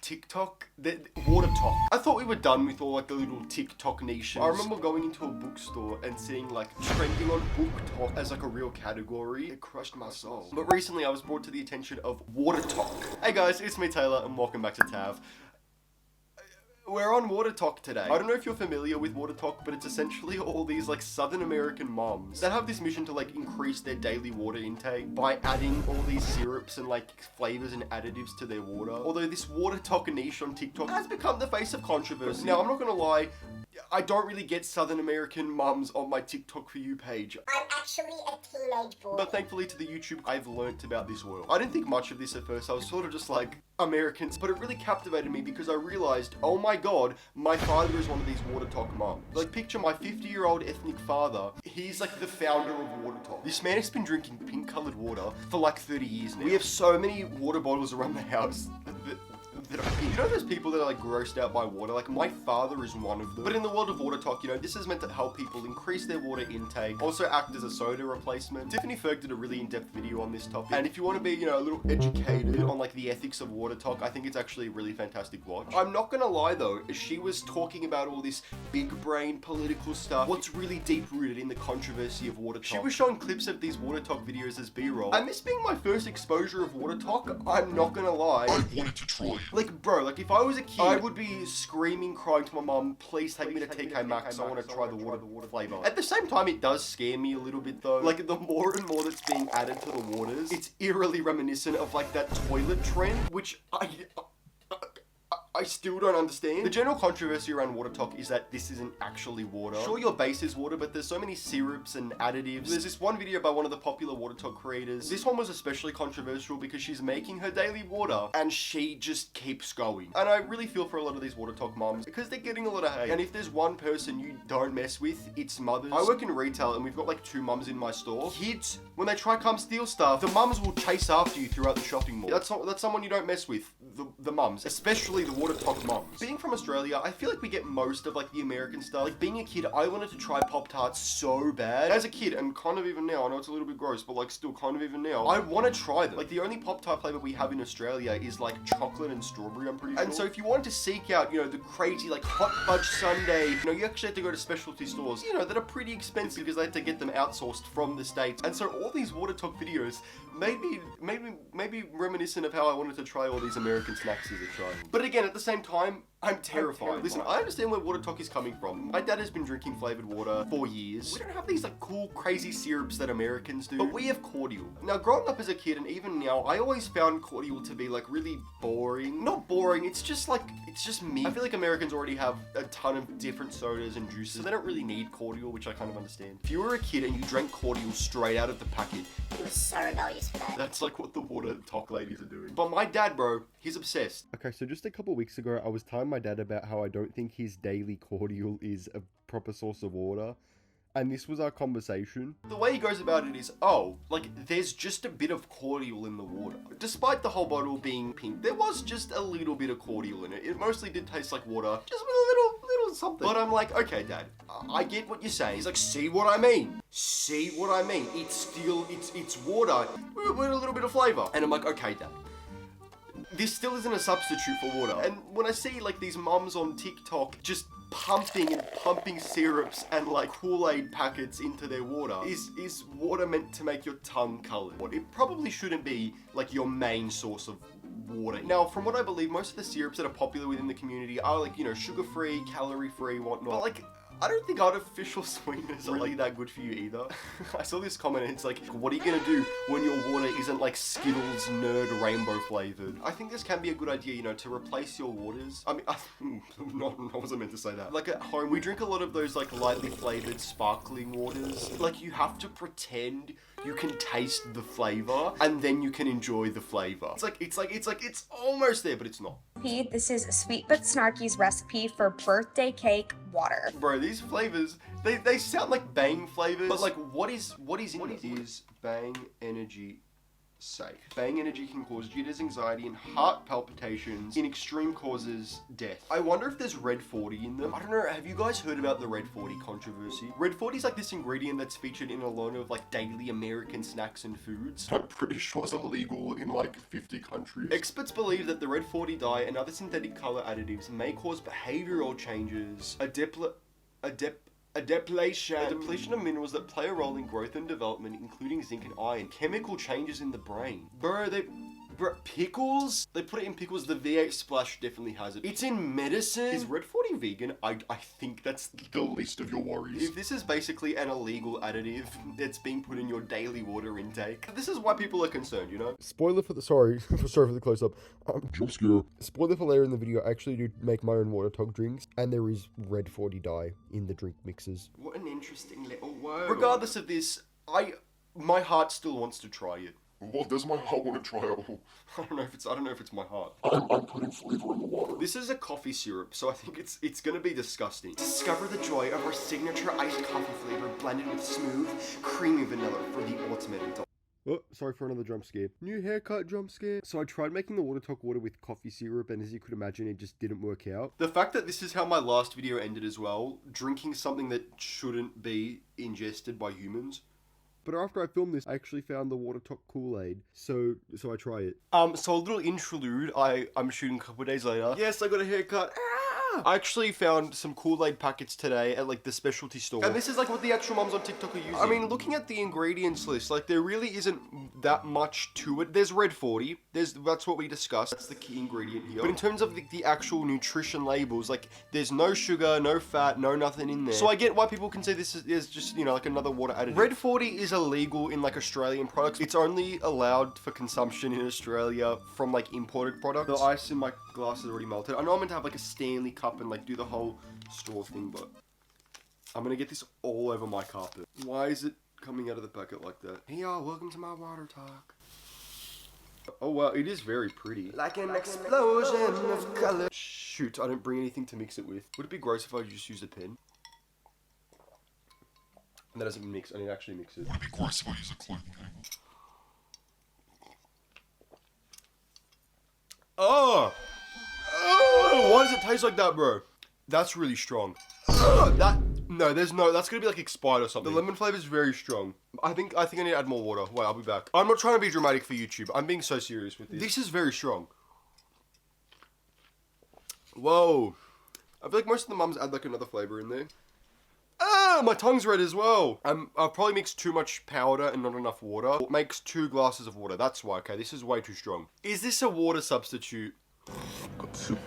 TikTok, WaterTok. I thought we were done with all like the little TikTok niches. I remember going into a bookstore and seeing like trending on BookTok as like a real category. It crushed my soul. But recently I was brought to the attention of WaterTok. Hey guys, it's me Taylor and welcome back to Tav. We're on WaterTok today. I don't know if you're familiar with WaterTok, but it's essentially all these like Southern American moms that have this mission to like increase their daily water intake by adding all these syrups and like flavors and additives to their water. Although this WaterTok niche on TikTok has become the face of controversy. Now, I'm not gonna lie, I don't really get Southern American mums on my TikTok For You page. I'm actually a teenage boy. But thankfully to the YouTube, I've learnt about this oil. I didn't think much of this at first. I was sort of just like, Americans, but it really captivated me because I realized, oh my god, my father is one of these WaterTok mums. Like, picture my 50-year-old ethnic father. He's like the founder of WaterTok. This man has been drinking pink-colored water for like 30 years now. We have so many water bottles around the house that are pink. You know those people that are like grossed out by water? Like, my father is one of them. But in the world of WaterTok, you know, this is meant to help people increase their water intake, also act as a soda replacement. Tiffany Ferg did a really in-depth video on this topic. And if you want to be, you know, a little educated on like the ethics of WaterTok, I think it's actually a really fantastic watch. I'm not gonna lie though, she was talking about all this big brain political stuff. What's really deep rooted in the controversy of WaterTok. She was showing clips of these WaterTok videos as B-roll. And this being my first exposure of WaterTok, I'm not gonna lie, I wanted to try. like, bro, like if I was a kid, I would be screaming, crying to my mum, please take me to TK Maxx, I want to try the water flavor. At the same time, it does scare me a little bit though. Like, the more and more that's being added to the waters, it's eerily reminiscent of like that toilet trend, which I still don't understand. The general controversy around WaterTok is that this isn't actually water. Sure, your base is water, but there's so many syrups and additives. There's this one video by one of the popular WaterTok creators. This one was especially controversial because she's making her daily water and she just keeps going. And I really feel for a lot of these WaterTok moms because they're getting a lot of hate. And if there's one person you don't mess with, it's mothers. I work in retail and we've got like 2 mums in my store. Kids, when they try come steal stuff, the mums will chase after you throughout the shopping mall. That's someone you don't mess with. The mums, especially the WaterTok mums. Being from Australia, I feel like we get most of like the American style. Like, being a kid, I wanted to try Pop-Tarts so bad. As a kid, and kind of even now, I know it's a little bit gross, but like still kind of even now, I want to try them. Like, the only Pop-Tart flavor we have in Australia is like chocolate and strawberry, I'm pretty sure. And so if you want to seek out, you know, the crazy like hot fudge sundae, you know, you actually have to go to specialty stores, you know, that are pretty expensive because they had to get them outsourced from the States. And so all these WaterTok videos maybe reminiscent of how I wanted to try all these American snacks as a child. But again, at the same time, I'm terrified. Listen, I understand where WaterTok is coming from. My dad has been drinking flavored water for years. We don't have these like cool, crazy syrups that Americans do, but we have cordial. Now, growing up as a kid and even now, I always found cordial to be like really boring. Not boring, it's just me. I feel like Americans already have a ton of different sodas and juices, so they don't really need cordial, which I kind of understand. If you were a kid and you drank cordial straight out of the packet, He was so rebellious for that. that's like what the WaterTok ladies are doing. But my dad, bro, he's obsessed. Okay, so just a couple weeks ago, I was telling my dad about how I don't think his daily cordial is a proper source of water. And this was our conversation. The way he goes about it is, oh, like, there's just a bit of cordial in the water. Despite the whole bottle being pink, there was just a little bit of cordial in it. It mostly did taste like water, just with a little something. But I'm like, okay, Dad, I get what you're saying. He's like, see what I mean? See what I mean? It's still, it's water with a little bit of flavor. And I'm like, okay, Dad, this still isn't a substitute for water. And when I see like these mums on TikTok just pumping syrups and like Kool-Aid packets into their water, is water meant to make your tongue colored? It probably shouldn't be like your main source of water. Now, from what I believe, most of the syrups that are popular within the community are like, you know, sugar-free, calorie-free, whatnot. But like, I don't think artificial sweeteners are really that good for you either. I saw this comment and it's like, what are you gonna do when your water isn't like Skittles nerd rainbow flavored? I think this can be a good idea, you know, to replace your waters. I mean, I wasn't meant to say that. Like, at home, we drink a lot of those like lightly flavored sparkling waters. Like, you have to pretend you can taste the flavor and then you can enjoy the flavor. It's almost there, but it's not. This is Sweet But Snarky's recipe for birthday cake water. Bro, these flavors, they sound like Bang flavors, but like what is in it? Is Bang Energy sake. Bang energy can cause jitters, anxiety, and heart palpitations. In extreme causes death. I wonder if there's red 40 in them. I don't know, have you guys heard about the red 40 controversy? Red 40 is like this ingredient that's featured in a lot of like daily American snacks and foods. I'm pretty sure it's illegal in like 50 countries. Experts believe that the red 40 dye and other synthetic color additives may cause behavioral changes, a depletion of minerals that play a role in growth and development, including zinc and iron, chemical changes in the brain. Bro, pickles? They put it in pickles. The V8 splash definitely has it. It's in medicine. Is red 40 vegan? I think that's the least of your worries. If this is basically an illegal additive that's being put in your daily water intake, this is why people are concerned, you know? Spoiler for the sorry for the close up. Jump scare. Spoiler for later in the video. I actually do make my own WaterTok drinks, and there is red 40 dye in the drink mixes. What an interesting little word. Regardless of this, my heart still wants to try it. What does my heart want to try out? I don't know if it's my heart. I'm putting flavor in the water. This is a coffee syrup, so I think it's gonna be disgusting. Discover the joy of our signature iced coffee flavor blended with smooth, creamy vanilla for the ultimate adult. Oh, sorry for another jump scare. New haircut jump scare. So I tried making the WaterTok water with coffee syrup, and as you could imagine, it just didn't work out. The fact that this is how my last video ended as well, drinking something that shouldn't be ingested by humans. But after I filmed this, I actually found the WaterTok Kool-Aid, so I try it. So a little interlude. I'm shooting a couple of days later. Yes, I got a haircut. I actually found some Kool-Aid packets today at like the specialty store. And this is like what the actual moms on TikTok are using. I mean, looking at the ingredients list, like there really isn't that much to it. There's red 40. That's what we discussed. That's the key ingredient here. But in terms of the actual nutrition labels, like there's no sugar, no fat, no nothing in there. So I get why people can say this is just, you know, like another water additive. Red 40 is illegal in like Australian products. It's only allowed for consumption in Australia from like imported products. The ice in my glass is already melted. I know I'm meant to have like a Stanley cup and like do the whole straw thing, but I'm gonna get this all over my carpet. Why is it coming out of the packet like that? Hey y'all, welcome to my WaterTok. Oh wow, it is very pretty. Like an explosion of color. Shoot, I didn't bring anything to mix it with. Would it be gross if I just used a pen? And that doesn't mix, I need to actually mix it. Would it be gross if I use a clothing hanger? Oh! Why does it taste like that, bro? That's really strong. That's gonna be like expired or something. The lemon flavor is very strong. I think I need to add more water. Wait, I'll be back. I'm not trying to be dramatic for YouTube. I'm being so serious with this. This is very strong. Whoa. I feel like most of the mums add like another flavor in there. Ah, my tongue's red as well. I've probably mixed too much powder and not enough water. It makes 2 glasses of water. That's why, okay, this is way too strong. Is this a water substitute? Good soup.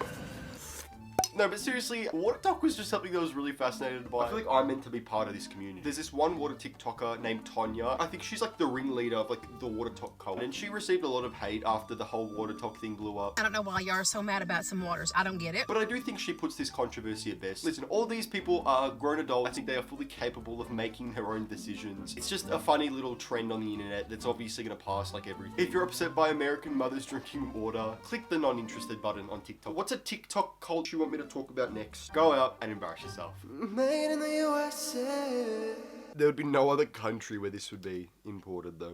No, but seriously, WaterTok was just something that I was really fascinated by. I feel like I'm meant to be part of this community. There's this one water TikToker named Tonya. I think she's like the ringleader of like the WaterTok cult. And she received a lot of hate after the whole WaterTok thing blew up. I don't know why y'all are so mad about some waters. I don't get it. But I do think she puts this controversy at best. Listen, all these people are grown adults. I think they are fully capable of making their own decisions. It's just a funny little trend on the internet that's obviously gonna pass like everything. If you're upset by American mothers drinking water, click the non-interested button on TikTok. What's a TikTok cult you want me to talk about next? Go out and embarrass yourself. Made in the USA. There would be no other country where this would be imported though.